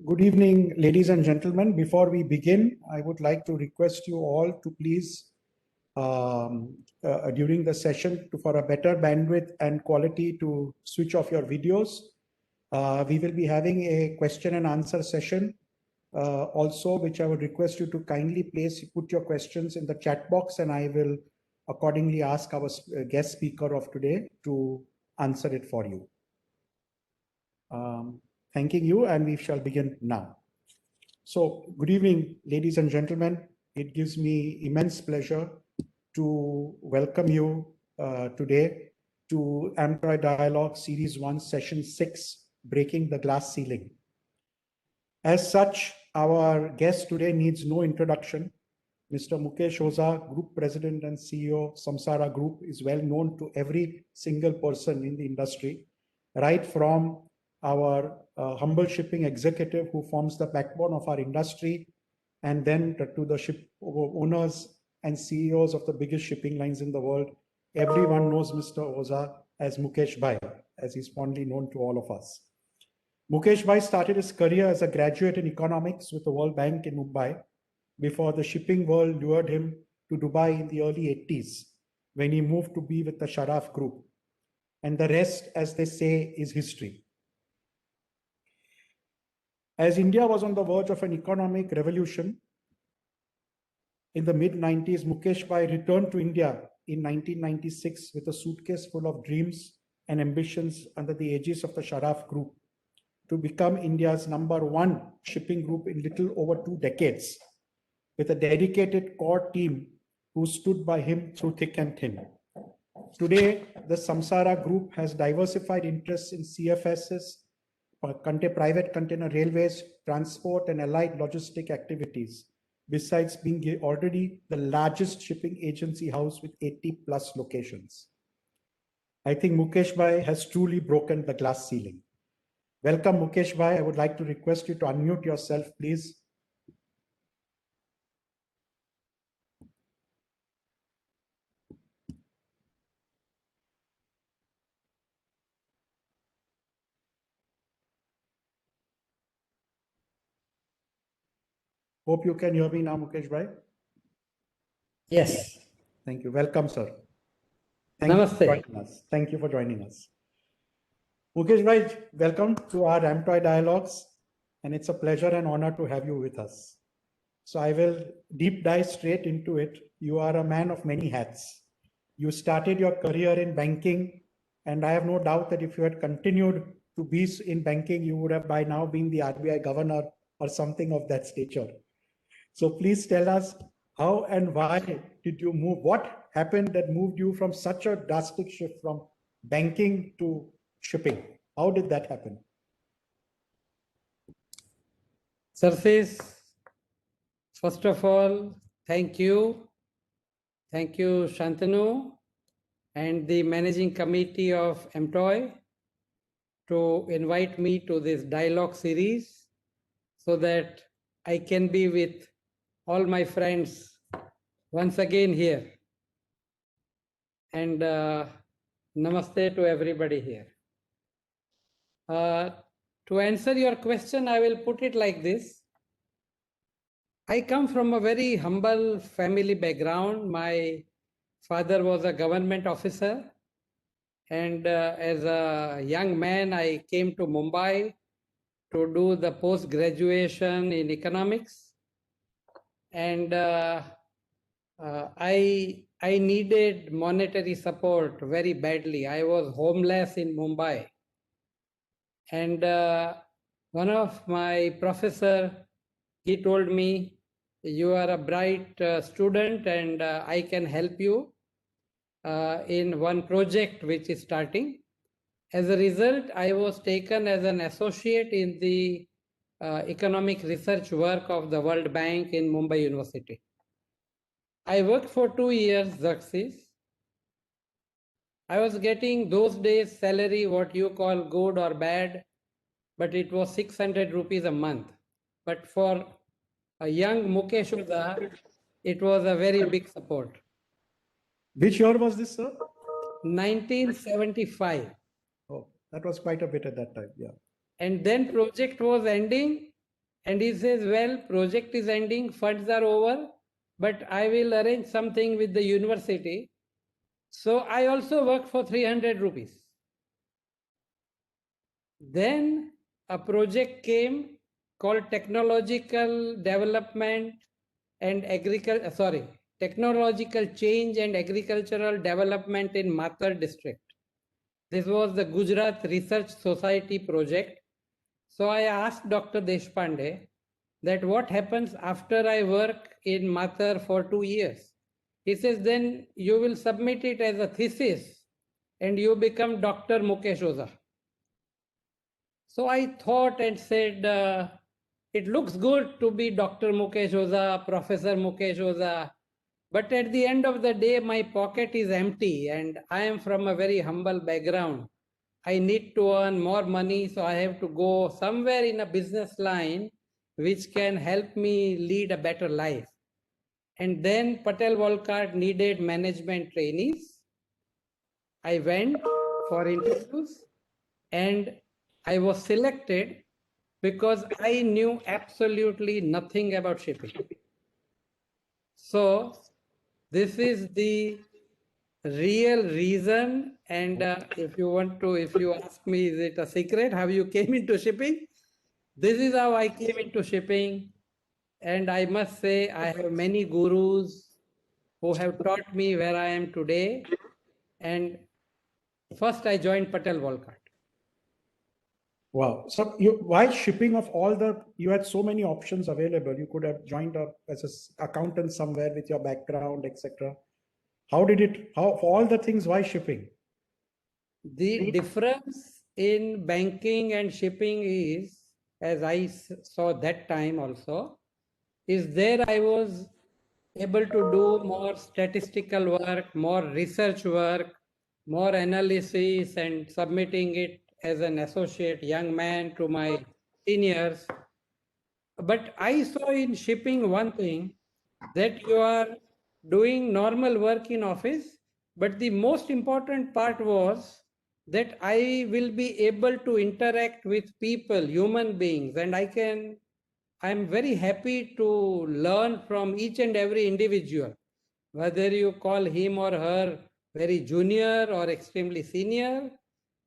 Good evening, ladies and gentlemen. Before we begin, I would like to request you all to please, during the session, for a better bandwidth and quality, to switch off your videos. We will be having a question and answer session also, which I would request you to kindly put your questions in the chat box, and I will accordingly ask our guest speaker of today to answer it for you. Thanking you, and we shall begin now. So, good evening, ladies and gentlemen. It gives me immense pleasure to welcome you today to AmTOI Dialogue Series 1, Session 6, Breaking the Glass Ceiling. As such, our guest today needs no introduction. Mr. Mukesh Oza, Group President and CEO, Samsara Group, is well known to every single person in the industry, right from our humble shipping executive who forms the backbone of our industry, and then to the ship owners and CEOs of the biggest shipping lines in the world. Everyone knows Mr. Oza as Mukesh Bhai, as he's fondly known to all of us. Mukesh Bhai started his career as a graduate in economics with the World Bank in Mumbai before the shipping world lured him to Dubai in the early 80s, when he moved to be with the Sharaf Group. And the rest, as they say, is history. As India was on the verge of an economic revolution, in the mid-90s, Mukesh Bhai returned to India in 1996 with a suitcase full of dreams and ambitions under the aegis of the Sharaf Group to become India's #1 shipping group in little over 2 decades, with a dedicated core team who stood by him through thick and thin. Today, the Samsara Group has diversified interests in CFSs, private container railways, transport, and allied logistic activities, besides being already the largest shipping agency house with 80+ locations. I think Mukesh Bhai has truly broken the glass ceiling. Welcome, Mukesh Bhai. I would like to request you to unmute yourself, please. Hope you can hear me now, Mukesh Bhai. Yes. Thank you. Welcome, sir. Namaste. Thank you for joining us. Mukesh Bhai, welcome to our AmTOI Dialogues, and it's a pleasure and honor to have you with us. So I will deep dive straight into it. You are a man of many hats. You started your career in banking, and I have no doubt that if you had continued to be in banking, you would have by now been the RBI governor or something of that stature. So please tell us, how and why did you move? What happened that moved you from such a drastic shift from banking to shipping? How did that happen? Sarfis, first of all, thank you. Thank you, Shantanu, and the managing committee of AmTOI to invite me to this dialogue series so that I can be with all my friends once again here. And namaste to everybody here. To answer your question, I will put it like this. I come from a very humble family background. My father was a government officer, and as a young man, I came to Mumbai to do the post-graduation in economics. And I needed monetary support very badly. I was homeless in Mumbai. And one of my professor, he told me, you are a bright student and I can help you in one project which is starting. As a result, I was taken as an associate in the economic research work of the World Bank in Mumbai University. I worked for 2 years, Xerxes. I was getting those days salary, what you call good or bad, but it was 600 rupees a month. But for a young Mukesh Oza, it was a very big support. Which year was this, sir? 1975. Oh, that was quite a bit at that time, yeah. And then project was ending And he says, well, project is ending, funds are over, but I will arrange something with the university. So I also worked for 300 rupees. Then a project came called Technological Development and Technological Change and Agricultural Development in Mathur district. This was the Gujarat Research Society project. So I asked Dr. Deshpande that what happens after I work in Mathur for 2 years. He says, then you will submit it as a thesis and you become Dr. Mukesh Oza. So I thought and said, it looks good to be Dr. Mukesh Oza, Professor Mukesh Oza, but at the end of the day, my pocket is empty and I am from a very humble background. I need to earn more money, so I have to go somewhere in a business line which can help me lead a better life. And then Patel Volkart needed management trainees. I went for interviews and I was selected because I knew absolutely nothing about shipping. So this is the real reason. And if you ask me, is it a secret how you came into shipping? This is how I came into shipping. And I must say, I have many gurus who have taught me where I am today. And first I joined Patel Volkart. Wow. So why shipping of you had so many options available. You could have joined up as an accountant somewhere with your background, etc. For all the things, why shipping? The difference in banking and shipping is, as I saw that time also, is there I was able to do more statistical work, more research work, more analysis and submitting it as an associate young man to my seniors. But I saw in shipping one thing, that you are doing normal work in office, but the most important part was that I will be able to interact with people, human beings, and I'm very happy to learn from each and every individual, whether you call him or her very junior or extremely senior.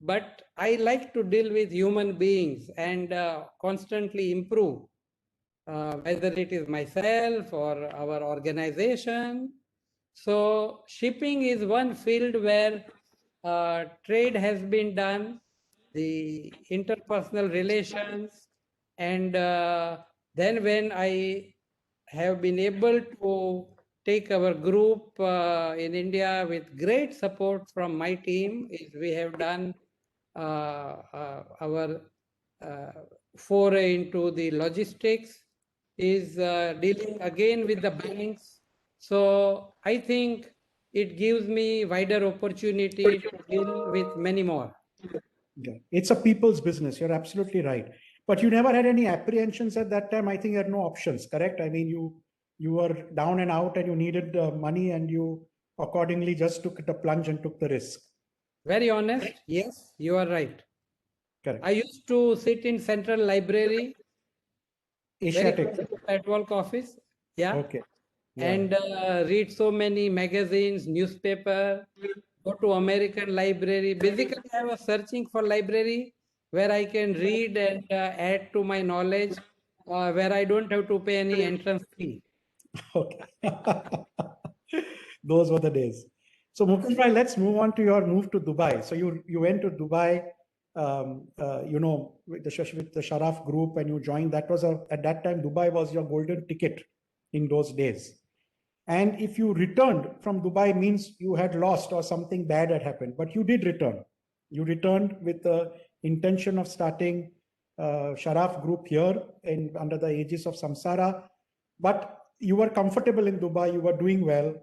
But I like to deal with human beings and constantly improve, whether it is myself or our organization. So shipping is one field where trade has been done, the interpersonal relations, and then when I have been able to take our group in India with great support from my team, is we have done our foray into the logistics, is dealing again with the banks. So I think it gives me wider opportunity to deal with many more. Yeah. It's a people's business. You're absolutely right. But you never had any apprehensions at that time. I think you had no options, correct? I mean, you were down and out and you needed money and you accordingly just took the plunge and took the risk. Very honest, yes, you are right. Correct. I used to sit in Central Library, Asiatic. at work office, yeah. Okay. Yeah. And read so many magazines, newspaper, go to American library. Basically, I was searching for library where I can read and add to my knowledge, where I don't have to pay any entrance fee. Okay. Those were the days. So Mukesh bhai, let's move on to your move to Dubai. So you went to Dubai, with the Sharaf group, and you joined. That was at that time Dubai was your golden ticket in those days. And if you returned from Dubai, means you had lost or something bad had happened. But you did return. You returned with the intention of starting Sharaf Group here under the aegis of Samsara. But you were comfortable in Dubai. You were doing well.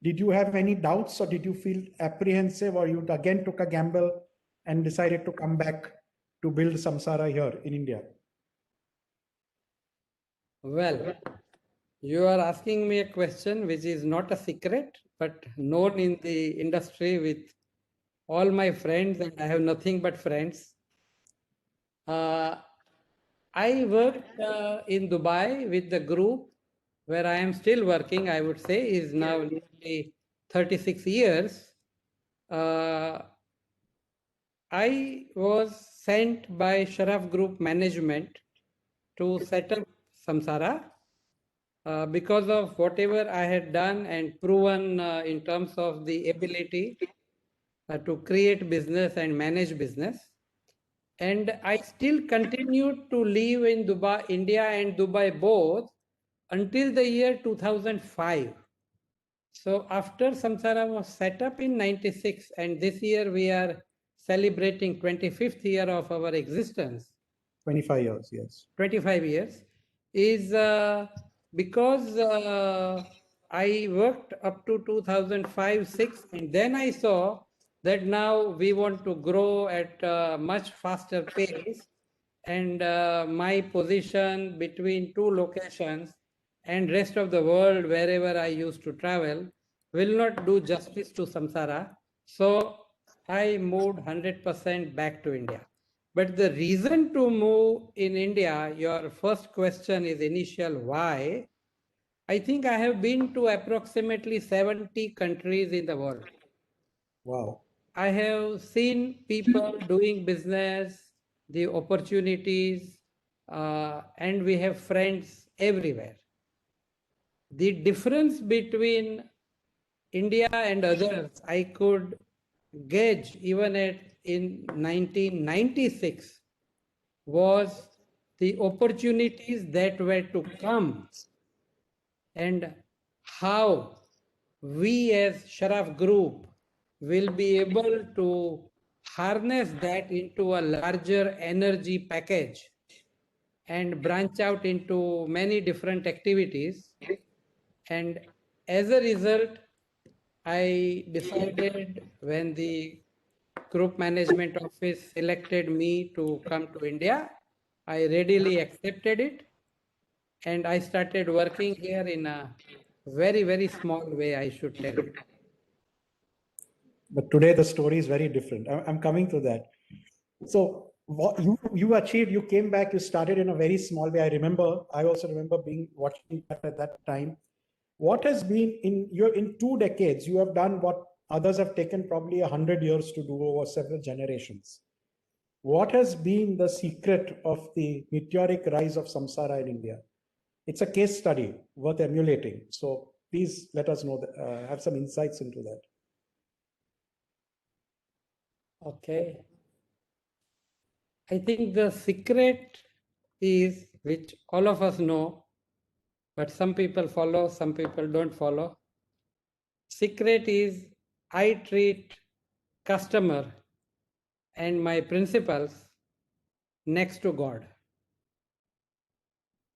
Did you have any doubts, or did you feel apprehensive, or you again took a gamble and decided to come back to build Samsara here in India? Well, you are asking me a question which is not a secret, but known in the industry with all my friends, and I have nothing but friends. I worked in Dubai with the group where I am still working, I would say, is now nearly 36 years. I was sent by Sharaf Group management to set up Samsara because of whatever I had done and proven in terms of the ability to create business and manage business. And I still continued to live in Dubai, India and Dubai both until the year 2005. So after Samsara was set up in 96 and this year we are celebrating 25th year of our existence, 25 years, yes. 25 years, is because I worked up to 2005-6 and then I saw that now we want to grow at a much faster pace and my position between two locations and rest of the world wherever I used to travel will not do justice to Samsara. So I moved 100% back to India. But the reason to move in India, your first question is initial why. I think I have been to approximately 70 countries in the world. Wow. I have seen people doing business, the opportunities, and we have friends everywhere. The difference between India and others, I could gauge even in 1996 was the opportunities that were to come and how we as Sharaf Group will be able to harness that into a larger energy package and branch out into many different activities. And as a result, I decided when the group management office selected me to come to India, I readily accepted it and I started working here in a very, very small way, I should tell you. But today the story is very different. I'm coming to that. So what you achieved, you came back, you started in a very small way. I also remember watching that at that time. What has been in 2 decades, you have done what others have taken probably 100 years to do over several generations. What has been the secret of the meteoric rise of Samsara in India? It's a case study worth emulating. So please let us know, have some insights into that. Okay. I think the secret is, which all of us know, but some people follow, some people don't follow. Secret is I treat customer and my principals next to God.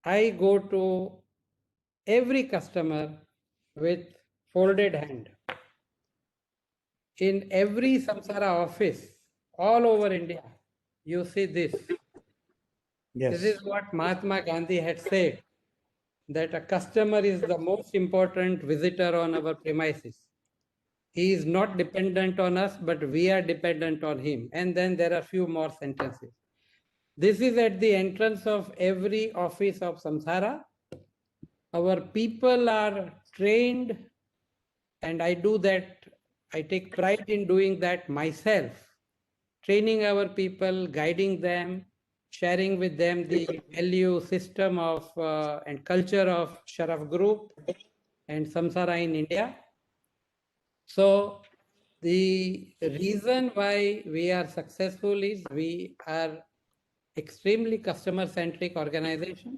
I go to every customer with folded hand. In every Samsara office, all over India, you see this. Yes. This is what Mahatma Gandhi had said, that a customer is the most important visitor on our premises. He is not dependent on us, but we are dependent on him. And then there are few more sentences. This is at the entrance of every office of Samsara. Our people are trained, and I do that. I take pride in doing that myself, training our people, guiding them, sharing with them the value system of and culture of Sharaf Group and Samsara in India. So the reason why we are successful is we are extremely customer-centric organization.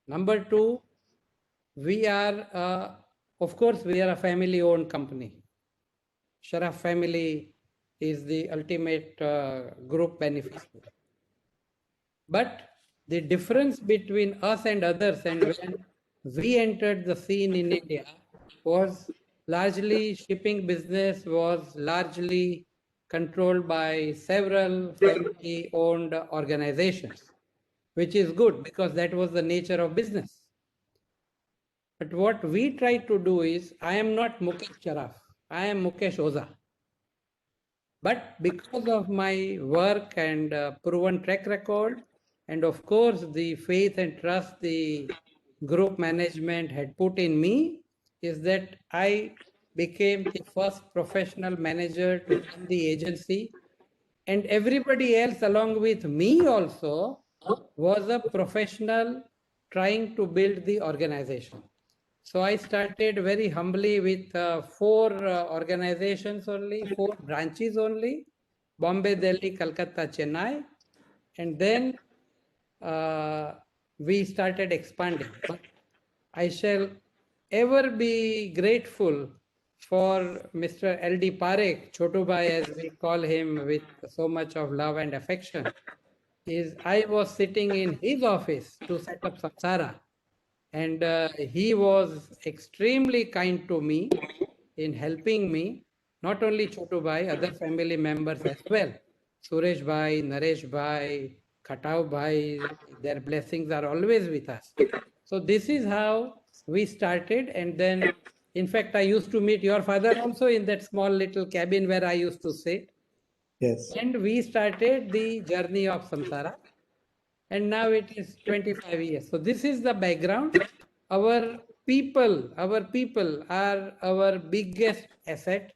Number two, we are, of course, we are a family-owned company. Sharaf family is the ultimate group beneficiary. But the difference between us and others, and when we entered the scene in India, was largely shipping business was largely controlled by several family-owned organizations, which is good because that was the nature of business. But what we try to do is, I am not Mukesh Sharaf, I am Mukesh Oza. But because of my work and proven track record And of course, the faith and trust the group management had put in me is that I became the first professional manager to run the agency. And everybody else along with me also was a professional trying to build the organization. So I started very humbly with four organizations only, four branches only, Bombay, Delhi, Calcutta, Chennai. And then we started expanding. But I shall ever be grateful for Mr. L.D. Parekh, Chotu Bhai, as we call him with so much of love and affection. Is I was sitting in his office to set up Samsara, and he was extremely kind to me in helping me, not only Chotu Bhai, other family members as well. Suresh Bhai, Naresh Bhai, Khatau Bhai, their blessings are always with us. So this is how we started. And then, in fact, I used to meet your father also in that small little cabin where I used to sit. Yes. And we started the journey of Samsara. And now it is 25 years. So this is the background. Our people are our biggest asset,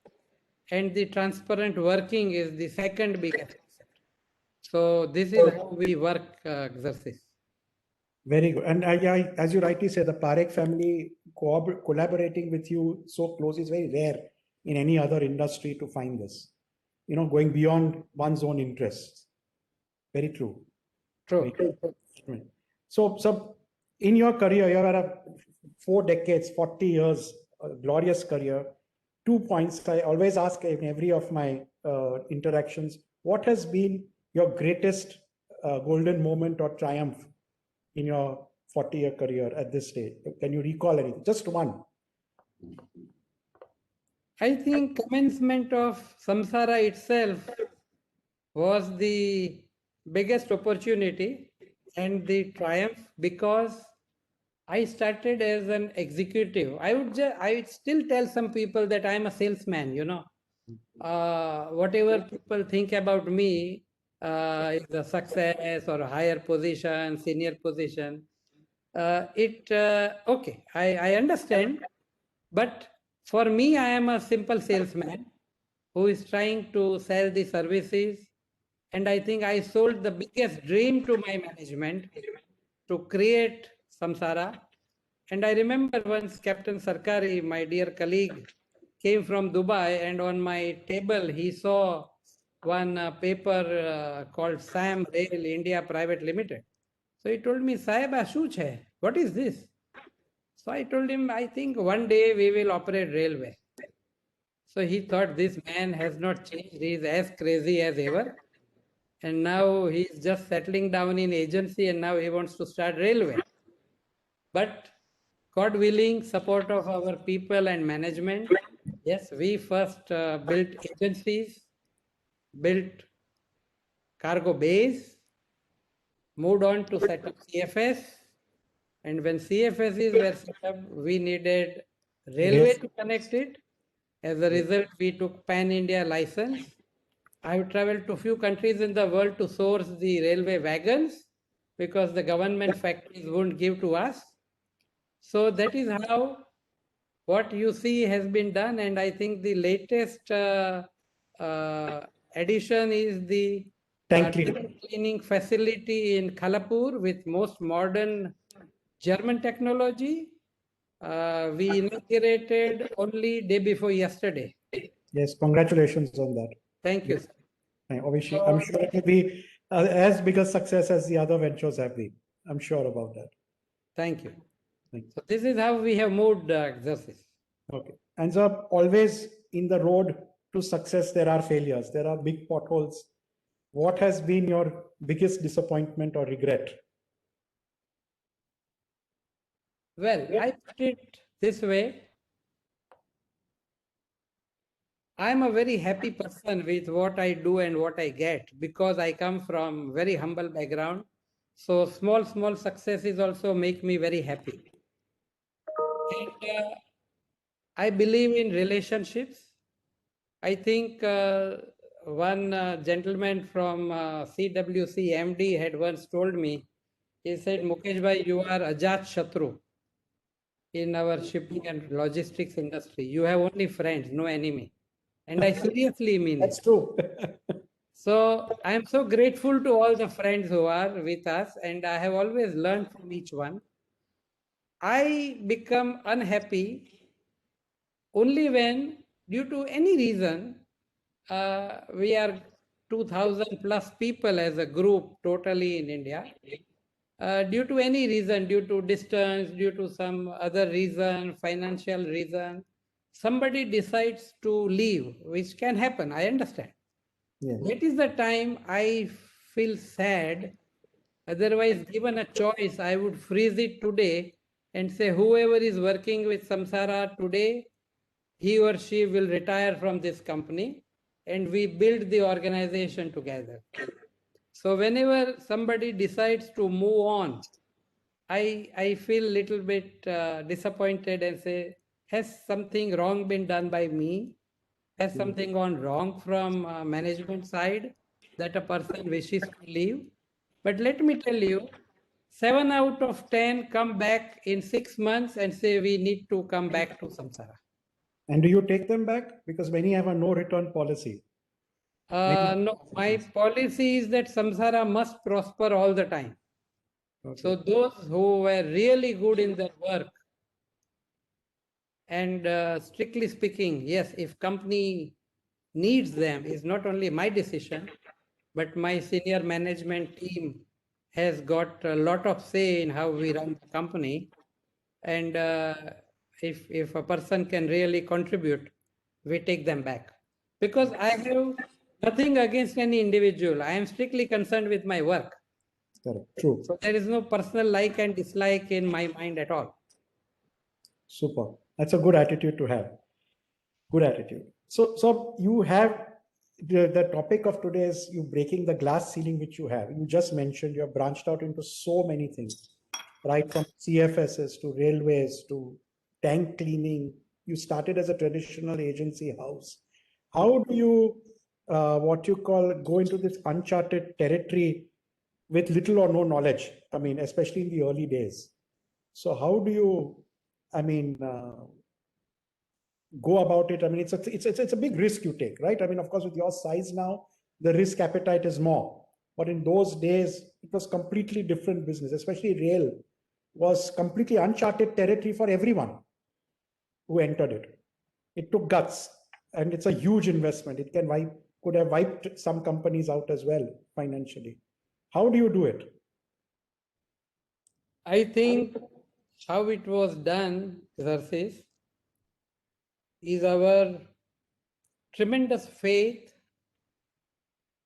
and the transparent working is the second biggest asset. So this is how we work, Xerxes. Very good. And as you rightly said, the Parekh family collaborating with you so close is very rare in any other industry to find this. Going beyond one's own interests. Very true. True. So in your career, you're at 4 decades, 40 years, a glorious career. 2 points I always ask in every of my interactions: what has been your greatest golden moment or triumph in your 40-year career at this stage? Can you recall anything? Just one. I think commencement of Samsara itself was the biggest opportunity and the triumph, because I started as an executive. I would still tell some people that I'm a salesman, whatever people think about me is a success or a higher position, senior position. Okay, I understand. But for me, I am a simple salesman who is trying to sell the services. And I think I sold the biggest dream to my management to create Samsara. And I remember once Captain Sarkari, my dear colleague, came from Dubai, and on my table he saw one paper called SAM Rail India Private Limited. So he told me, Saib, શું છે? What is this? So I told him, I think one day we will operate railway. So he thought, this man has not changed. He is as crazy as ever. And now he's just settling down in agency, and now he wants to start railway. But God willing, support of our people and management, yes, we first built agencies, built cargo bays, moved on to set up CFS. And when CFSs were set up, we needed railway to connect it. As a result, we took Pan-India license. I have traveled to a few countries in the world to source the railway wagons because the government factories won't give to us. So that is how what you see has been done. And I think the latest addition is the Tank cleaning facility in Khalapur with most modern German technology. We inaugurated only day before yesterday. Yes, congratulations on that. Thank you, sir. I'm sure it will be as big a success as the other ventures have been. I'm sure about that. Thank you. Thank you. So this is how we have moved Xerxes. Okay. And so always in the road to success, there are failures. There are big potholes. What has been your biggest disappointment or regret? Well, I put it this way. I'm a very happy person with what I do and what I get, because I come from very humble background. So small successes also make me very happy. And I believe in relationships. I think one gentleman from CWC MD had once told me He said, Mukesh bhai, you are Ajat Shatru in our shipping and logistics industry. You have only friends, no enemy. And I seriously mean it. That's true. So I am so grateful to all the friends who are with us, and I have always learned from each one. I become unhappy only when, due to any reason, we are 2000 plus people as a group totally in India. Due to any reason, due to distance, due to some other reason, financial reason, somebody decides to leave, which can happen. I understand. Yes. That is the time I feel sad. Otherwise, given a choice, I would freeze it today and say, whoever is working with Samsara today, he or she will retire from this company and we build the organization together. So whenever somebody decides to move on, I feel a little bit disappointed and say, has something wrong been done by me? Has something gone wrong from management side that a person wishes to leave? But let me tell you, 7 out of 10 come back in 6 months and say we need to come back to Samsara. And do you take them back? Because many have a no return policy. No, my policy is that Samsara must prosper all the time. Okay. So those who were really good in their work, and strictly speaking, yes, if company needs them, is not only my decision, but my senior management team has got a lot of say in how we run the company. And if a person can really contribute, we take them back. Because I have nothing against any individual. I am strictly concerned with my work. Correct. True. So there is no personal like and dislike in my mind at all. Super. That's a good attitude to have. Good attitude. So you have the topic of today is you breaking the glass ceiling which you have. You just mentioned you have branched out into so many things, right from CFSs to railways to tank cleaning. You started as a traditional agency house. How do you, what you call, go into this uncharted territory with little or no knowledge? I mean, especially in the early days. So how do you, I mean, go about it? I mean, it's a big risk you take, right? I mean, of course, with your size now, the risk appetite is more. But in those days, it was completely different business, especially rail was completely uncharted territory for everyone who entered it. It took guts and it's a huge investment. It could have wiped some companies out as well financially. How do you do it? I think how it was done, Xerxes, is our tremendous faith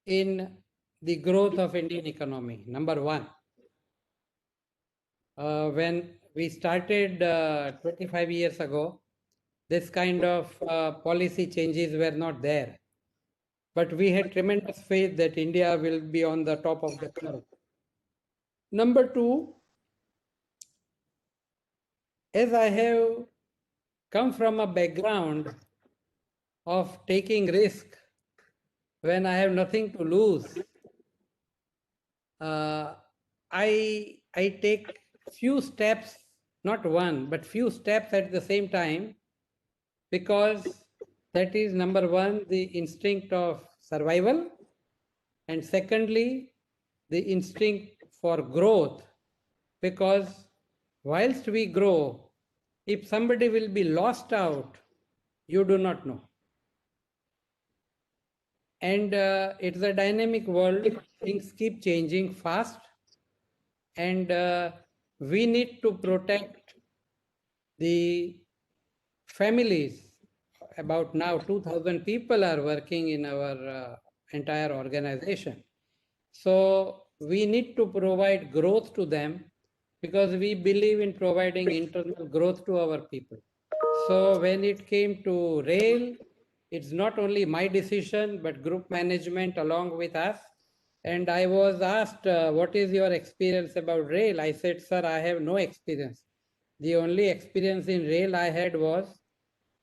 in the growth of Indian economy, number one. When we started 25 years ago, this kind of policy changes were not there. But we had tremendous faith that India will be on the top of the curve. Number two, as I have come from a background of taking risk when I have nothing to lose, I take few steps, not one, but few steps at the same time, because that is number one, the instinct of survival, and secondly, the instinct for growth, because whilst we grow, if somebody will be lost out, you do not know. And it's a dynamic world, things keep changing fast, and we need to protect the families. About now 2000 people are working in our entire organization. So we need to provide growth to them because we believe in providing internal growth to our people. So when it came to rail, it's not only my decision, but group management along with us. And I was asked, what is your experience about rail? I said, sir, I have no experience. The only experience in rail I had was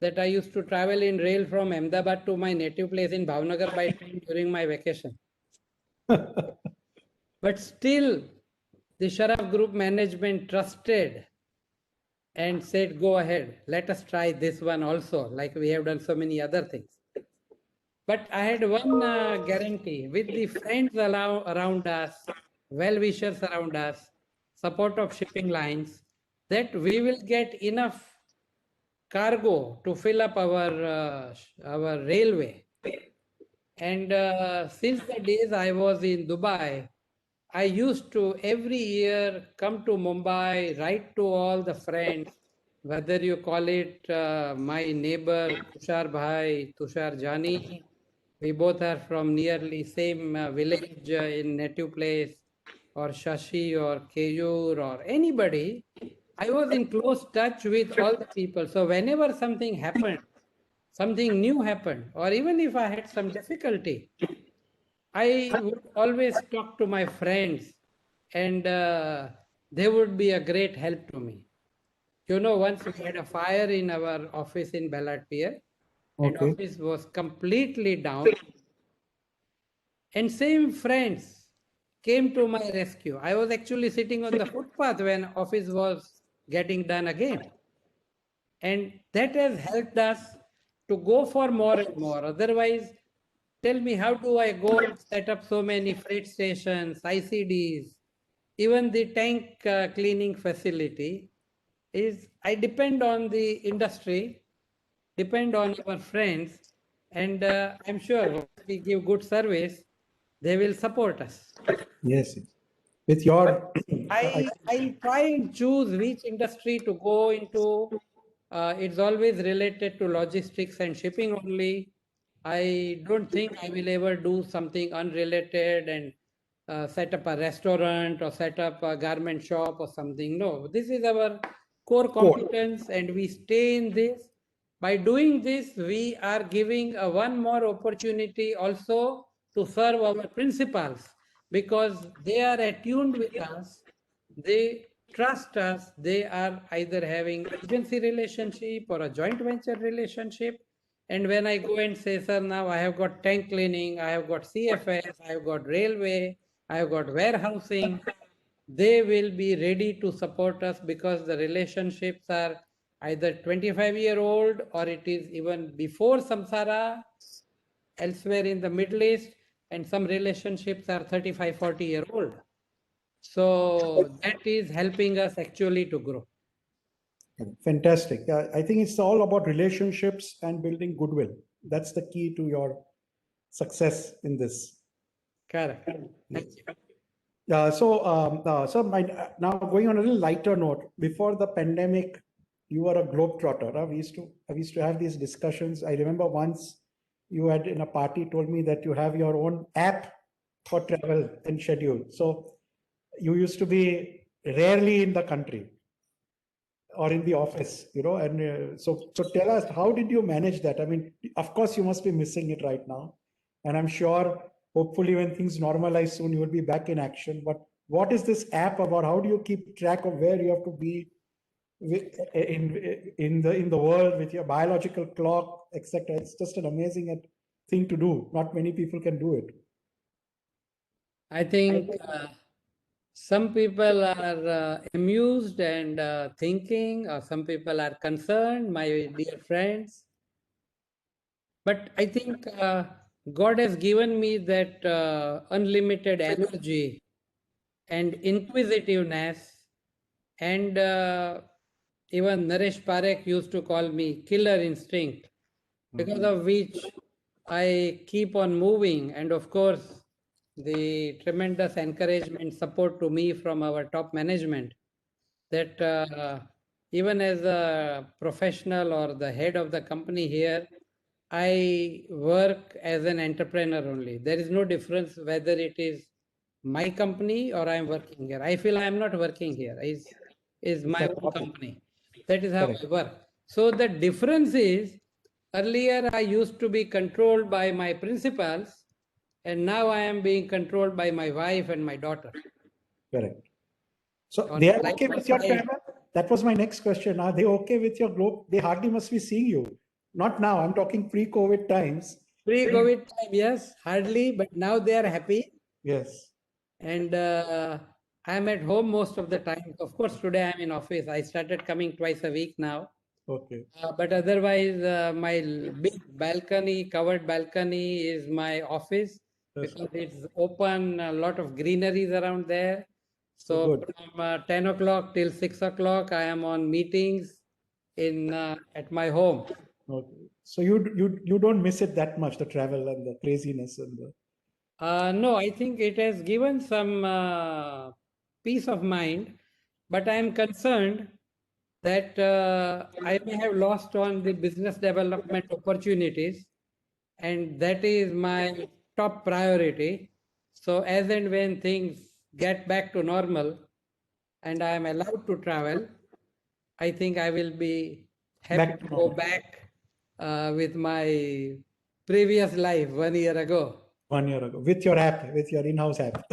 that I used to travel in rail from Ahmedabad to my native place in Bhavnagar by train during my vacation. But still, the Sharaf Group management trusted and said, go ahead, let us try this one also, like we have done so many other things. But I had one guarantee with the friends around us, well-wishers around us, support of shipping lines, that we will get enough cargo to fill up our railway. And since the days I was in Dubai, I used to every year come to Mumbai, write to all the friends, whether you call it my neighbor Tushar Bhai, Tushar Jani. We both are from nearly same village in native place, or Shashi or Keyur or anybody. I was in close touch with all the people. So whenever something happened, something new happened, or even if I had some difficulty, I would always talk to my friends, and they would be a great help to me. You know, once we had a fire in our office in Ballard Pier, and Okay. office was completely down, and same friends came to my rescue. I was actually sitting on the footpath when office was getting done again. And that has helped us to go for more and more. Otherwise, tell me, how do I go and set up so many freight stations, ICDs, even the tank cleaning facility? Is I depend on the industry, depend on our friends, and I'm sure once we give good service, they will support us. Yes. With your, I try and choose which industry to go into. It's always related to logistics and shipping only. I don't think I will ever do something unrelated and set up a restaurant or set up a garment shop or something. No, this is our core competence, and we stay in this. By doing this, we are giving one more opportunity also to serve our principals, because they are attuned with us, they trust us, they are either having agency relationship or a joint venture relationship. And when I go and say, sir, now I have got tank cleaning, I have got CFS, I have got railway, I have got warehousing, they will be ready to support us, because the relationships are either 25-year-old or it is even before Samsara elsewhere in the Middle East, and some relationships are 35, 40-year-old. So that is helping us actually to grow. fantastic. I think it's all about relationships and building goodwill. That's the key to your success in this. Correct. Thank you. So now going on a little lighter note, before the pandemic, you were a globetrotter. We used to have these discussions. I remember once you had in a party told me that you have your own app for travel and schedule. So you used to be rarely in the country or in the office, and so tell us, how did you manage that? I mean, of course, you must be missing it right now. And I'm sure, hopefully, when things normalize soon, you will be back in action. But what is this app about? How do you keep track of where you have to be in the world with your biological clock, etc.? It's just an amazing thing to do. Not many people can do it. I think some people are amused and thinking, or some people are concerned, my dear friends. But I think God has given me that unlimited energy and inquisitiveness, and even Naresh Parekh used to call me killer instinct, because of which I keep on moving. And of course, the tremendous encouragement, support to me from our top management, that even as a professional or the head of the company here, I work as an entrepreneur only. There is no difference whether it is my company or I am working here. I feel I am not working here. Is my own company. That is how I work. So the difference is, earlier I used to be controlled by my principals, and now I am being controlled by my wife and my daughter. Correct. So they are okay with your travel? That was my next question. Are they okay with your globe? They hardly must be seeing you. Not now. I'm talking pre-COVID times. Pre-COVID time, yes, hardly, but now they are happy. Yes. And I'm at home most of the time. Of course, today I'm in office. I started coming twice a week now. Okay. But otherwise, my big balcony, covered balcony is my office That's because it's open, a lot of greeneries around there. so So good. from 10 o'clock till 6 o'clock, I am on meetings in at my home. Okay. So you don't miss it that much, the travel and the craziness and the No, I think it has given some peace of mind, but I am concerned that I may have lost on the business development opportunities, and that is my top priority. So, as and when things get back to normal and I am allowed to travel, I think I will be happy back to to go normal. back with my previous life 1 year ago. 1 year ago with your app, with your in-house app.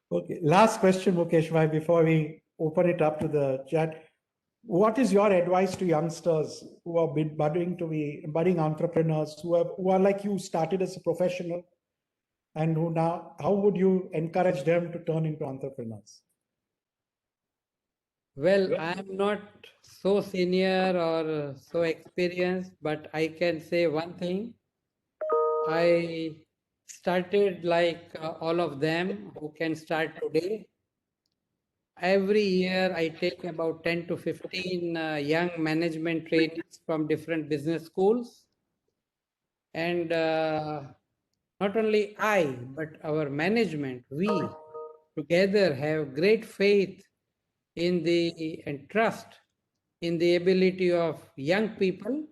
Okay. Last question, Mukesh bhai, before we open it up to the chat. What is your advice to youngsters who are budding entrepreneurs who are like you, started as a professional, and who now, how would you encourage them to turn into entrepreneurs? Well, I'm not so senior or so experienced, but I can say one thing. I started like all of them who can start today. Every year, I take about 10 to 15 young management trainees from different business schools. And not only I, but our management, we together have great faith in the and trust in the ability of young people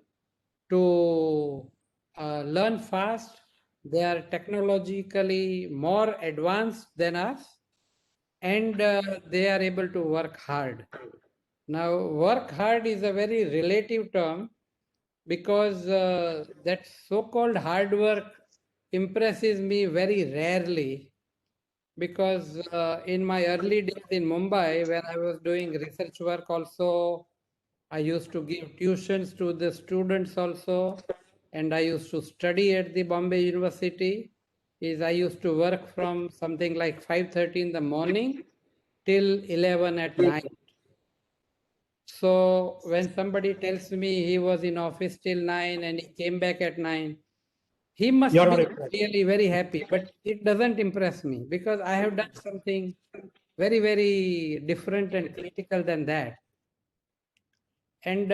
to learn fast. They are technologically more advanced than us, and they are able to work hard. Now, work hard is a very relative term because that so called hard work impresses me very rarely. Because in my early days in Mumbai, when I was doing research work, also, I used to give tuitions to the students also, and I used to study at the Bombay University. Is I used to work from something like 5:30 in the morning till 11 at night. So when somebody tells me he was in office till 9 and he came back at 9, he must You're not be impressed. really very happy, but it doesn't impress me because I have done something very, very different and critical than that. And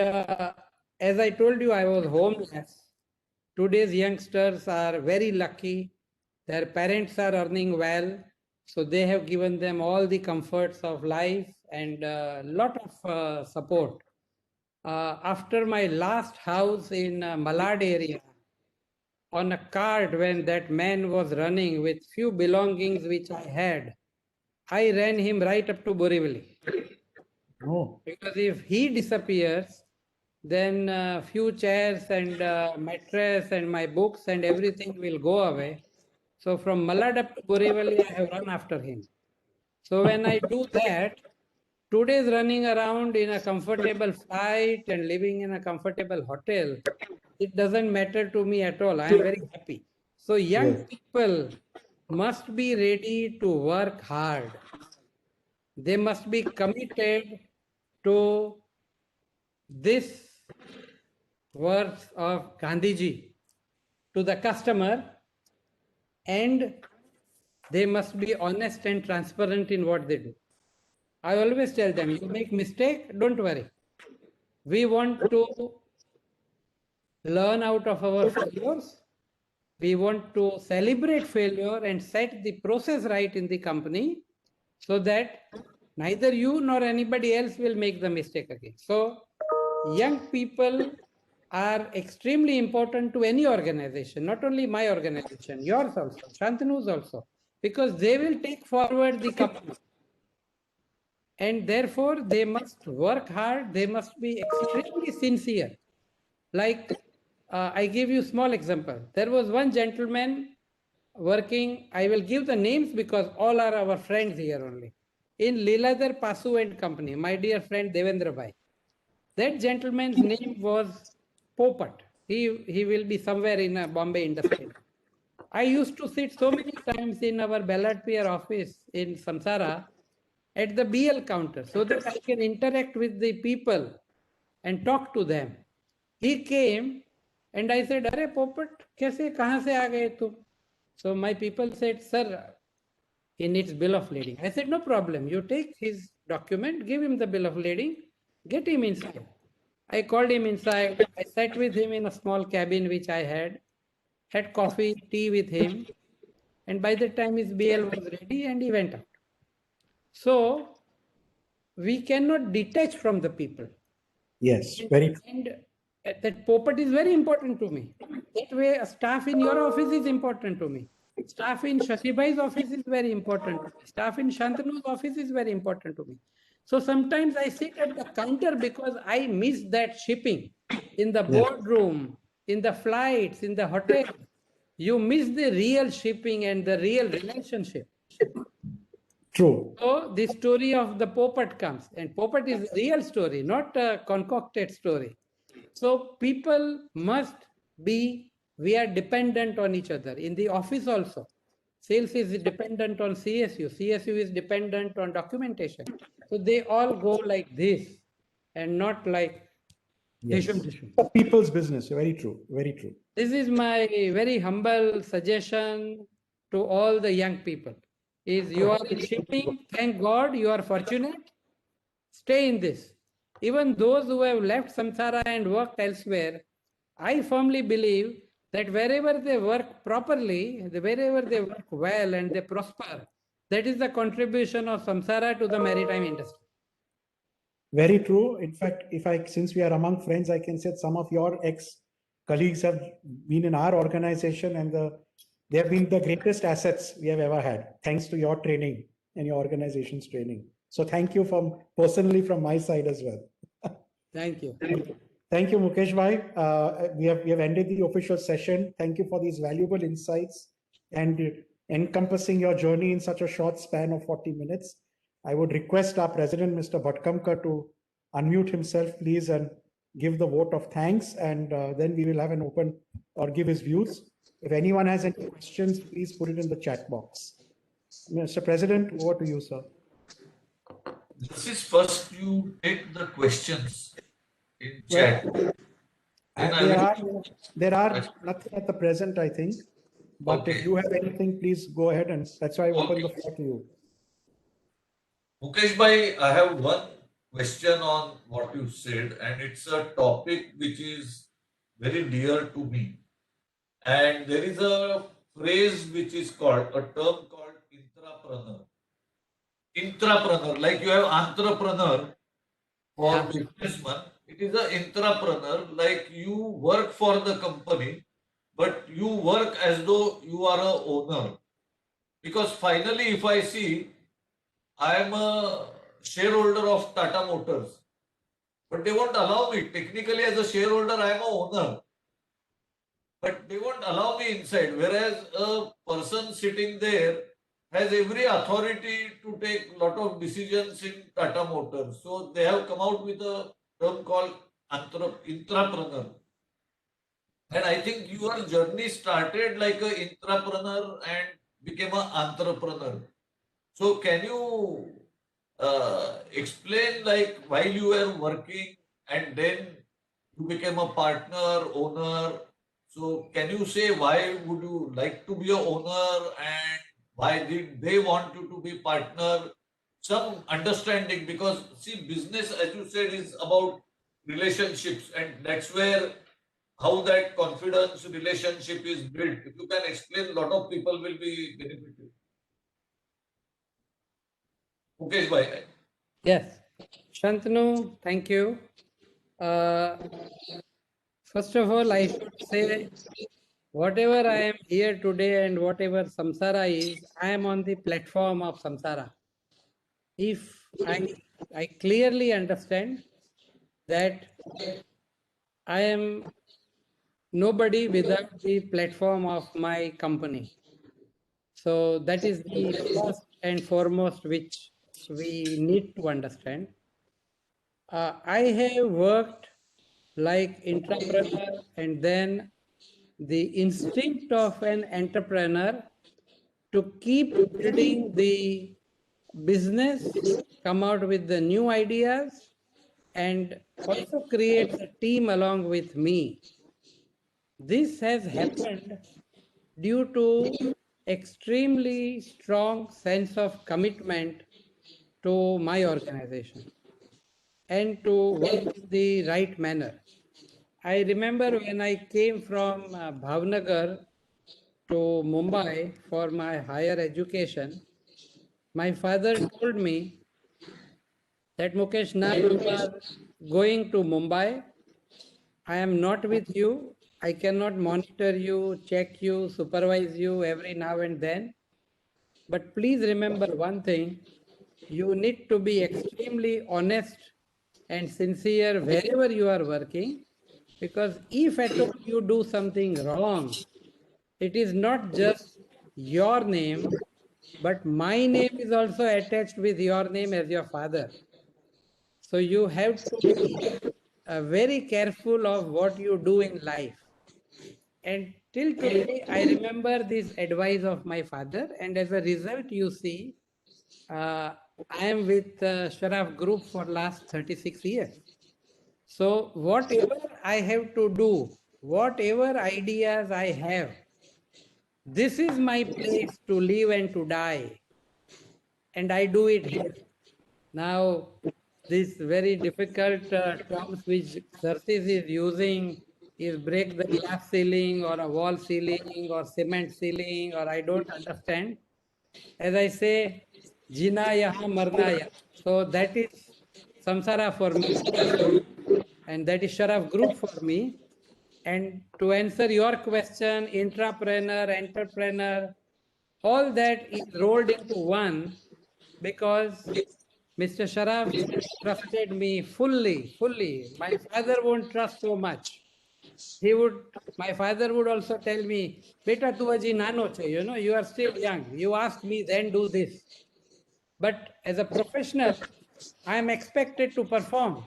as I told you, I was homeless. Today's youngsters are very lucky. Their parents are earning well, so they have given them all the comforts of life and a lot of support. After my last house in Malad area, on a cart when that man was running with few belongings which I had, I ran him right up to Borivali. No. Because if he disappears, then few chairs and mattress and my books and everything will go away. So from Malad up to Borivali, I have run after him. So when I do that, 2 days running around in a comfortable flight and living in a comfortable hotel, it doesn't matter to me at all. I am very happy. So young Yes. people must be ready to work hard. They must be committed to this words of Gandhiji to the customer, and they must be honest and transparent in what they do. I always tell them, you make mistake, don't worry. We want to learn out of our failures. We want to celebrate failure and set the process right in the company so that neither you nor anybody else will make the mistake again. So young people are extremely important to any organization, not only my organization, yours also, Shantanu's also, because they will take forward the company. And therefore, they must work hard, they must be extremely sincere. Like, I give you a small example. There was one gentleman working, I will give the names because all are our friends here only. In Leeladhar Pasu and Company, my dear friend Devendra Bhai. That gentleman's name was Popat. He will be somewhere in a Bombay industry. I used to sit so many times in our ballot payer office in Samsara at the BL counter so that I can interact with the people and talk to them. He came and I said, "Arey Popat, kaise kahan se aa gaye tum?" So my people said, "Sir, he needs bill of lading." I said, "No problem. You take his document, give him the bill of lading, get him inside." I called him inside. I sat with him in a small cabin which I had coffee, tea with him. And by the time his BL was ready and he went out. So we cannot detach from the people. Yes, very true. And that Popat is very important to me. That way, a staff in your office is important to me. Staff in Shashibhai's office is very important to me. Staff in Shantanu's office is very important to me. So sometimes I sit at the counter because I miss that shipping in the boardroom, in the flights, in the hotel. You miss the real shipping and the real relationship. True. So the story of the Popat comes, and Popat is a real story, not a concocted story. So people must be, we are dependent on each other. In the office also, sales is dependent on CSU, CSU is dependent on documentation. So they all go like this and not like Yes. dishum dishum. For people's business. Very true. Very true. This is my very humble suggestion to all the young people. Is you are in shipping, thank God you are fortunate, stay in this. Even those who have left Samsara and worked elsewhere, I firmly believe that wherever they work properly, wherever they work well and they prosper, that is the contribution of Samsara to the maritime industry. Very true. In fact, since we are among friends, I can say that some of your ex-colleagues have been in our organization, and they have been the greatest assets we have ever had, thanks to your training and your organization's training. So thank you personally from my side as well. Thank you. Thank you, Mukesh Bhai. We have ended the official session. Thank you for these valuable insights and encompassing your journey in such a short span of 40 minutes. I would request our president, Mr. Bhatkamkar, to unmute himself, please, and give the vote of thanks. And then we will have an open or give his views. If anyone has any questions, please put it in the chat box. Mr. President, over to you, sir. This is first you take the questions in chat. There are nothing at the present, I think. But Okay. if you have anything, please go ahead, and that's why I open the floor to you. Mukesh Bhai, I have one question on what you said, and it's a topic which is very dear to me. And there is a phrase which is called, a term called intrapreneur. Intrapreneur, like you have entrepreneur for businessman, it is an intrapreneur, like you work for the company, but you work as though you are a owner. Because finally, if I see, I am a shareholder of Tata Motors, but they won't allow me. Technically, as a shareholder, I am a owner, but they won't allow me inside. Whereas a person sitting there has every authority to take a lot of decisions in Tata Motors. So they have come out with a term called intrapreneur. And I think your journey started like an intrapreneur and became an entrepreneur. So can you explain, like, while you were working and then you became a partner, owner? So can you say why would you like to be a owner and why did they want you to be partner? Some understanding, because see, business, as you said, is about relationships, and that's where how that confidence relationship is built. If you can explain, a lot of people will be benefited. Mukesh Bhai. Yes. Shantanu, thank you. First of all, I should say, whatever I am here today and whatever Samsara is, I am on the platform of Samsara. If I clearly understand that I am nobody without the platform of my company. So that is the first and foremost which we need to understand. I have worked like entrepreneur and then the instinct of an entrepreneur to keep building the business, come out with the new ideas, and also create a team along with me. This has happened due to extremely strong sense of commitment to my organization and to work in the right manner. I remember when I came from Bhavnagar to Mumbai for my higher education, my father told me that Mukesh, now you are going to Mumbai. I am not with you. I cannot monitor you, check you, supervise you every now and then. But please remember one thing, you need to be extremely honest and sincere wherever you are working, because if at all you do something wrong, it is not just your name, but my name is also attached with your name as your father. So you have to be very careful of what you do in life. And till today, I remember this advice of my father, and as a result, you see, I am with Sharaf Group for last 36 years. So whatever I have to do, whatever ideas I have, this is my place to live and to die, and I do it here. Now, this very difficult terms which Xerxes is using is break the glass ceiling or a wall ceiling or cement ceiling, or I don't understand. As I say, jina yaha marna yaha. So that is samsara for me, and that is Sharaf Group for me. And to answer your question, intrapreneur, entrepreneur, all that is rolled into one because Mr. Sharaf trusted me fully. My father won't trust so much. My father would also tell me, Beta, tu aji nano che, you are still young. You asked me, then do this. But as a professional, I am expected to perform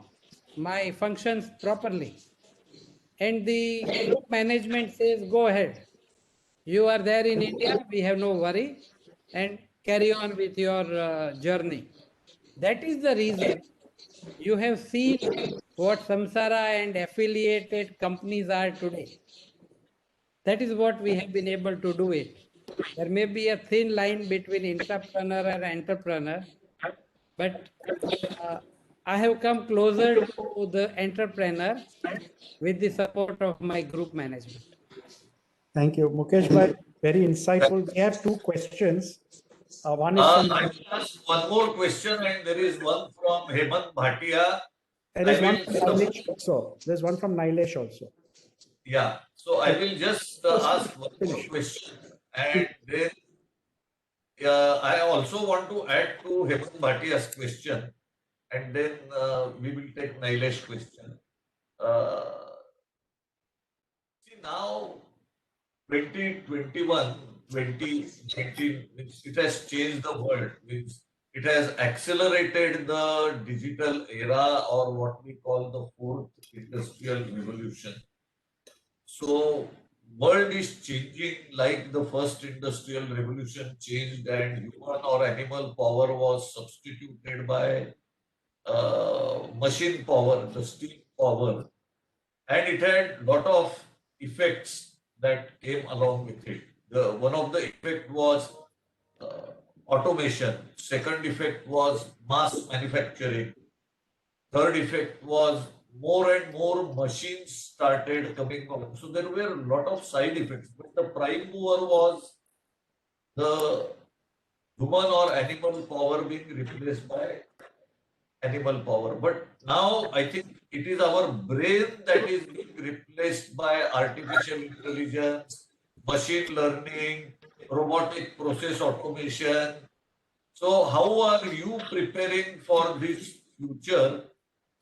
my functions properly. And the group management says, go ahead. You are there in India, we have no worry, and carry on with your journey. That is the reason you have seen what Samsara and affiliated companies are today. That is what we have been able to do it. There may be a thin line between entrepreneur and entrepreneur, but I have come closer to the entrepreneur with the support of my group management. Thank you, Mukesh bhai. Very insightful. We have two questions. One is I from, will ask one more question, and there is one from Hemant Bhatia. there is I one will from Nilesh also. There's one from Nilesh also. Yeah, so I will just ask one more Finish. question, and then I also want to add to Hemant Bhatia's question, and then we will take Nilesh question. See now, 2021, 2019, it has changed the world. It has accelerated the digital era, or what we call the fourth industrial revolution. So world is changing like the first industrial revolution changed, and human or animal power was substituted by machine power, the steam power, and it had lot of effects that came along with it. One of the effect was automation. Second effect was mass manufacturing. Third effect was more and more machines started coming along. So there were a lot of side effects, but the prime mover was the human or animal power being replaced by animal power. But now I think it is our brain that is being replaced by artificial intelligence, machine learning, robotic process automation. So how are you preparing for this future?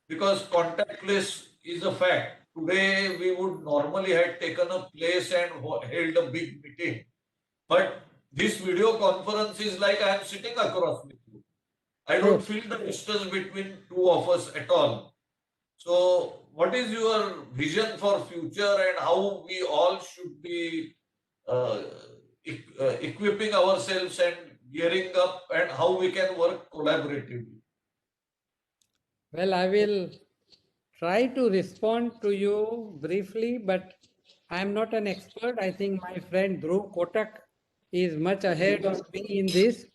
Because contactless is a fact. Today, we would normally have taken a place and held a big meeting. But this video conference is like I am sitting across with you. I don't feel the distance between two of us at all. So, what is your vision for future and how we all should be uh, equipping ourselves and gearing up, and how we can work collaboratively? Well, I will try to respond to you briefly, but I am not an expert. I think my friend Dhruv Kotak is much ahead of me in this,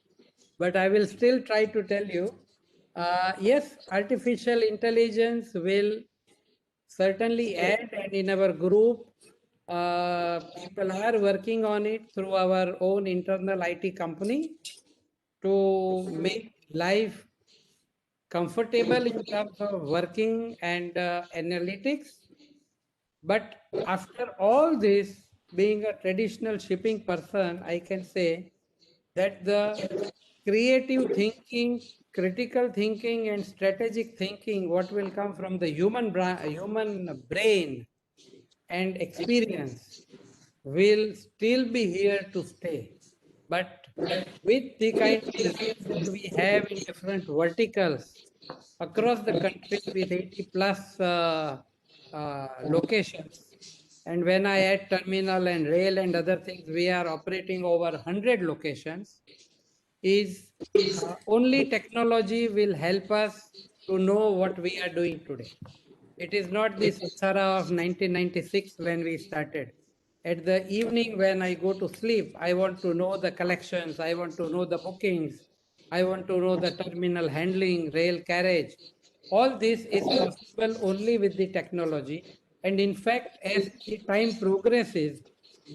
but I will still try to tell you. Yes, artificial intelligence will certainly add, and in our group, people are working on it through our own internal IT company to make life comfortable in terms of working and analytics. But after all this, being a traditional shipping person, I can say that the creative thinking, critical thinking, and strategic thinking, what will come from the human brain and experience, will still be here to stay. But with the kind of results that we have in different verticals across the country with 80 plus locations, and when I add terminal and rail and other things, we are operating over 100 locations, is only technology will help us to know what we are doing today. It is not the Samsara of 1996 when we started. At the evening when I go to sleep, I want to know the collections, I want to know the bookings, I want to know the terminal handling, rail carriage. All this is possible only with the technology. And in fact, as the time progresses,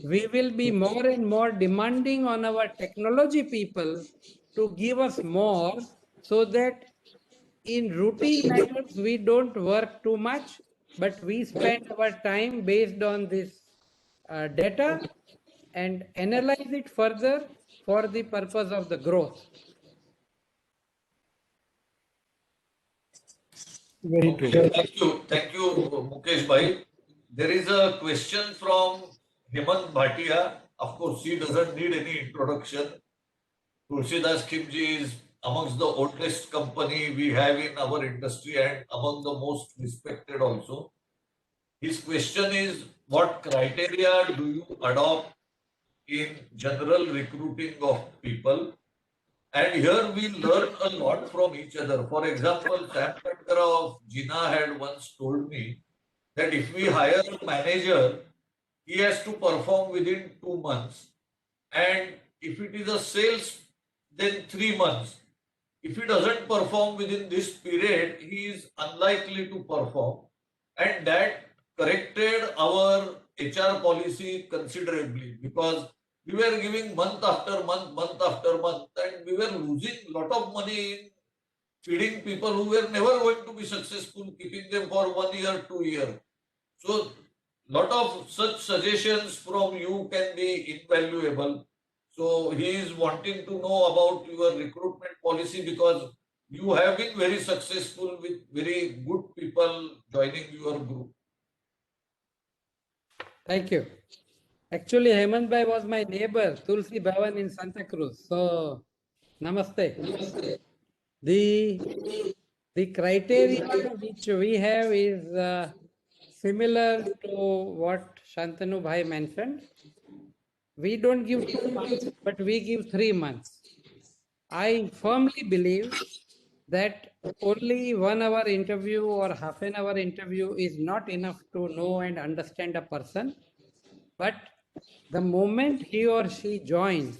we will be more and more demanding on our technology people to give us more, so that in routine matters we don't work too much, but we spend our time based on this data and analyze it further for the purpose of the growth. Very true. Okay, thank you, Mukesh Bhai. There is a question from Hemant Bhatia. Of course, he doesn't need any introduction. Tulsidas Kimji is amongst the oldest company we have in our industry and among the most respected also. His question is, what criteria do you adopt in general recruiting of people? And here we learn a lot from each other. For example, Sam Patkara of Jina had once told me that if we hire a manager, he has to perform within 2 months. And if it is a sales, then 3 months. If he doesn't perform within this period, he is unlikely to perform. And that corrected our HR policy considerably, because we were giving month after month, and we were losing a lot of money in feeding people who were never going to be successful, keeping them for 1 year, 2 year. So, lot of such suggestions from you can be invaluable. So, he is wanting to know about your recruitment policy, because you have been very successful with very good people joining your group. Thank you. Actually, Hemant Bhai was my neighbor, Tulsi Bhavan in Santa Cruz. So, namaste. The criteria which we have is similar to what Shantanu Bhai mentioned. We don't give 2 months, but we give 3 months. I firmly believe that only 1 hour interview or half an hour interview is not enough to know and understand a person. But the moment he or she joins,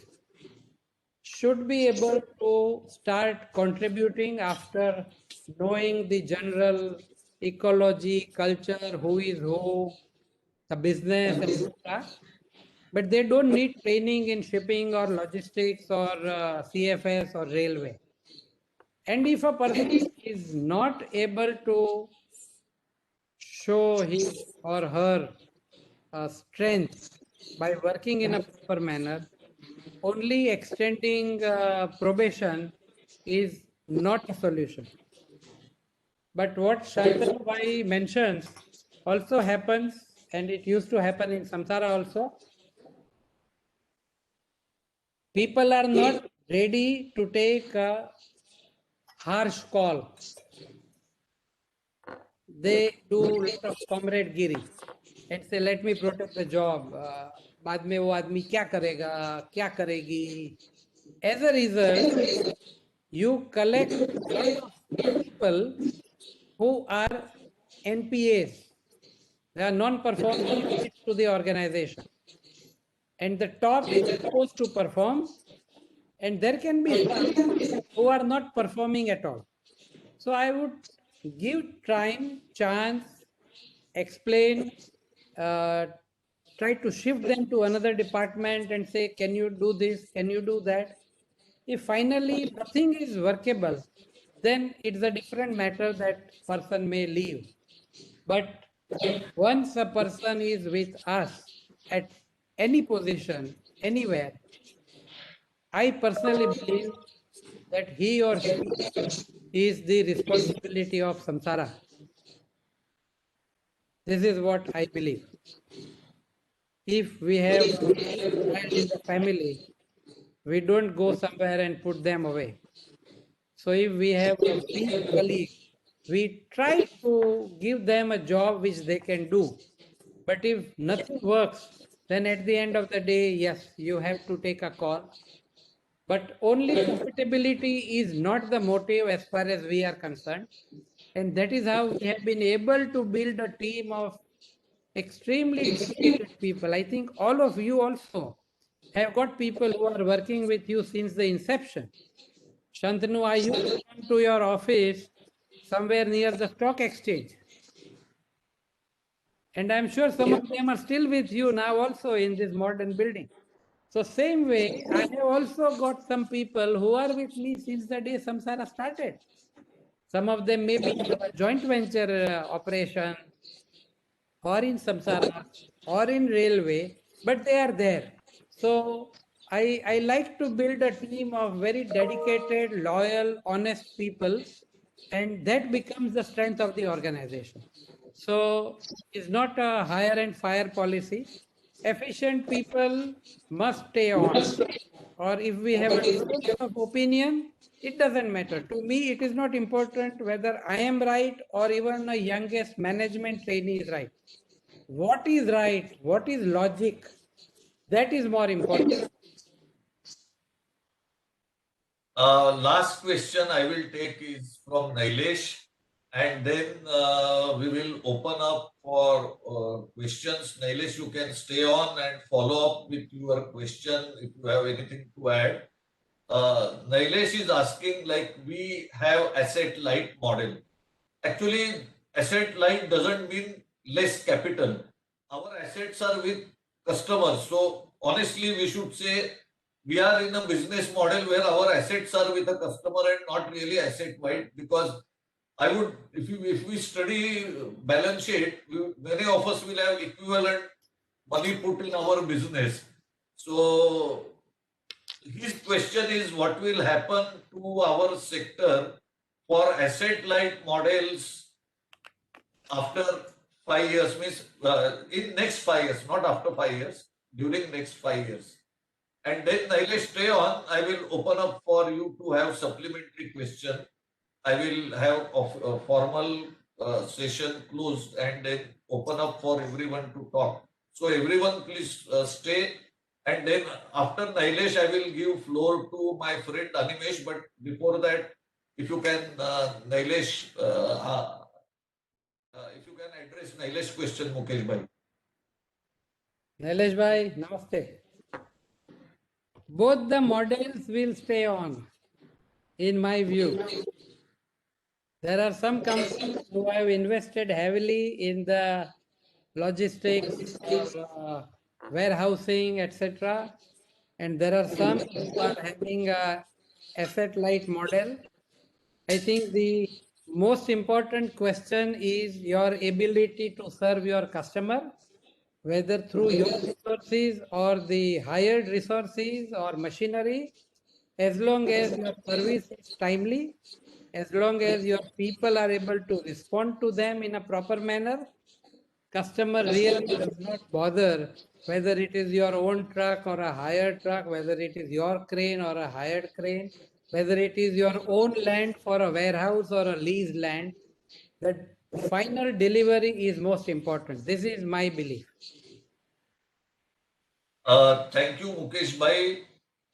should be able to start contributing after knowing the general ecology, culture, who is who, the business, etc. But they don't need training in shipping or logistics or CFS or railway. And if a person is not able to show his or her strength by working in a proper manner, only extending probation is not a solution. But what Shantanu Bhai mentions also happens, and it used to happen in Samsara also. People are not ready to take a harsh call. they do lot of comradegiri and say, let me protect the job. बाद में वो आदमी क्या करेगा, क्या करेगी? As a result, you collect lot of people who are NPAs. They are non-performing to the organization. And the top is supposed to perform, and there can be who are not performing at all. So I would give time, chance, explain, try to shift them to another department and say, can you do this? Can you do that? If finally nothing is workable, then it's a different matter that person may leave. But once a person is with us at any position, anywhere, I personally believe that he or she is the responsibility of samsara. This is what I believe. If we have a child in the family, we don't go somewhere and put them away. So if we have a female colleague, we try to give them a job which they can do. But if nothing works, then at the end of the day, yes, you have to take a call. But only profitability is not the motive as far as we are concerned. And that is how we have been able to build a team of extremely dedicated people. I think all of you also have got people who are working with you since the inception. Shantanu, I used to come to your office somewhere near the stock exchange. And I'm sure some of them are still with you now also in this modern building. So same way, I have also got some people who are with me since the day Samsara started. Some of them may be in a joint venture operation or in Samsara or in railway, but they are there. So I like to build a team of very dedicated, loyal, honest people, and that becomes the strength of the organization. So it's not a hire and fire policy. Efficient people must stay on. Or if we have a difference of opinion, it doesn't matter. To me, it is not important whether I am right or even the youngest management trainee is right. What is right? What is logic? That is more important. Last question I will take is from Nailesh, and then we will open up for questions. Nailesh, you can stay on and follow up with your question if you have anything to add. Nailesh is asking, like, we have asset light model. Actually, asset light doesn't mean less capital. Our assets are with customers. So honestly, we should say we are in a business model where our assets are with a customer and not really asset wide, because I would, if we study balance sheet, many of us will have equivalent money put in our business. So his question is, what will happen to our sector for asset light models after 5 years, means in next 5 years, not after 5 years, during next 5 years. And then Nailesh, stay on. I will open up for you to have supplementary question. I will have a formal session closed and then open up for everyone to talk. So everyone please stay. And then after Nailesh, I will give floor to my friend Animesh. But before that, if you can, Nailesh, if you can address Nailesh question, Mukesh bhai. Nailesh bhai, namaste. Both the models will stay on, in my view. There are some companies who have invested heavily in the logistics, warehousing, etc. And there are some who are having a asset-light model. I think the most important question is your ability to serve your customer, whether through your resources or the hired resources or machinery. As long as your service is timely, as long as your people are able to respond to them in a proper manner, customer really does not bother whether it is your own truck or a hired truck, whether it is your crane or a hired crane, whether it is your own land for a warehouse or a leased land. The final delivery is most important. This is my belief. Thank you, Mukesh Bhai.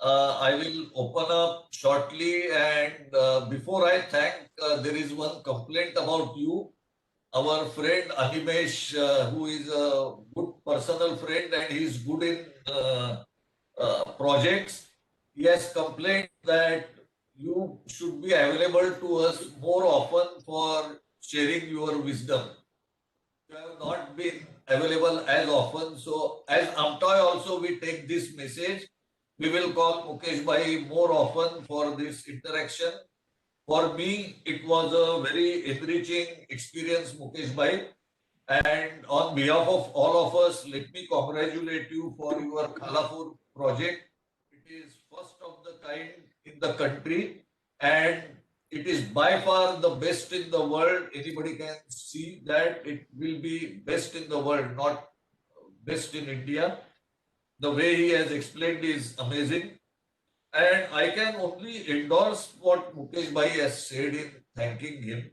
I will open up shortly, and before I thank, there is one complaint about you. Our friend Animesh, who is a good personal friend and he is good in projects, he has complained that you should be available to us more often for sharing your wisdom. You have not been available as often. So, as Amtoy also, we take this message. We will call Mukesh Bhai more often for this interaction. For me, it was a very enriching experience, Mukesh Bhai. And on behalf of all of us, let me congratulate you for your Khalapur project. It is first of the kind in the country, and it is by far the best in the world. Anybody can see that it will be best in the world, not best in India. The way he has explained is amazing. And I can only endorse what Mukesh Bhai has said in thanking him.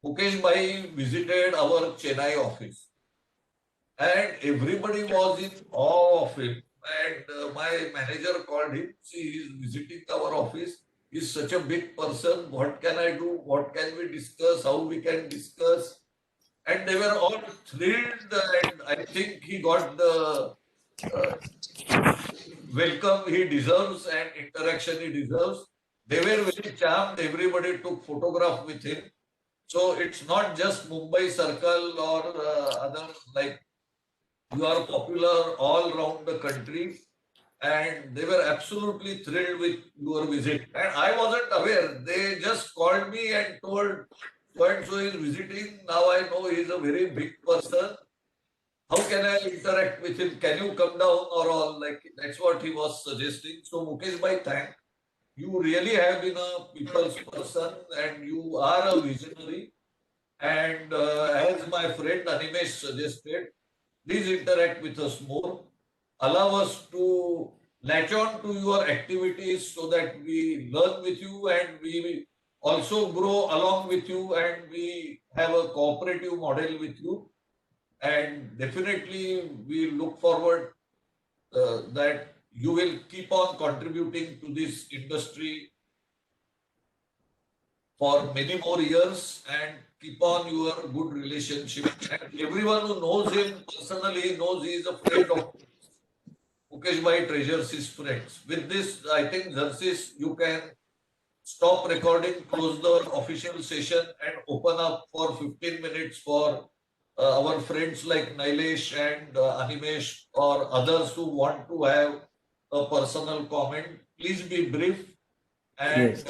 Mukesh Bhai visited our Chennai office and everybody was in awe of him. And my manager called him. See, he's visiting our office. He's such a big person. What can I do? What can we discuss? How we can discuss? And they were all thrilled. And I think he got the welcome he deserves and interaction he deserves. They were very charmed. Everybody took photograph with him. So it's not just Mumbai Circle or others like you are popular all around the country, and they were absolutely thrilled with your visit. And I wasn't aware. They just called me and told so and so is visiting. Now I know he's a very big person. How can I interact with him? Can you come down or all? Like that's what he was suggesting. So Mukesh Bhai, thank you. Really have been a people's person, and you are a visionary. And as my friend Animesh suggested, please interact with us more. Allow us to latch on to your activities so that we learn with you and we also grow along with you and we have a cooperative model with you. And definitely we look forward that you will keep on contributing to this industry for many more years and keep on your good relationship. And everyone who knows him personally knows he is a friend of Mukesh Bhai treasures his friends. With this, I think, Xerxes, you can stop recording, close the official session and open up for 15 minutes for our friends like Nilesh and Animesh or others who want to have a personal comment. Please be brief and Yes.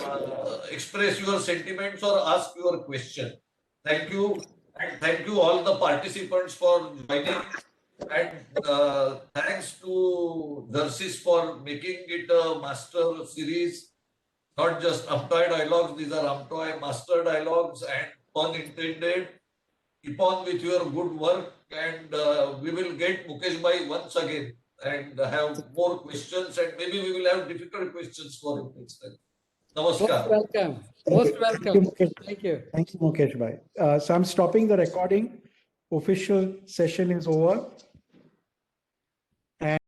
express your sentiments or ask your question. Thank you. And thank you all the participants for joining. And thanks to Xerxes for making it a master series, not just Amtoy dialogues, these are Amtoy master dialogues and pun intended. Keep on with your good work and we will get Mukesh Bhai once again and have more questions and maybe we will have difficult questions for him next time. Most Namaskar. welcome. Most Thank you, welcome. Mukesh. Thank you. Thank you, Mukesh Bhai. So I'm stopping the recording. Official session is over.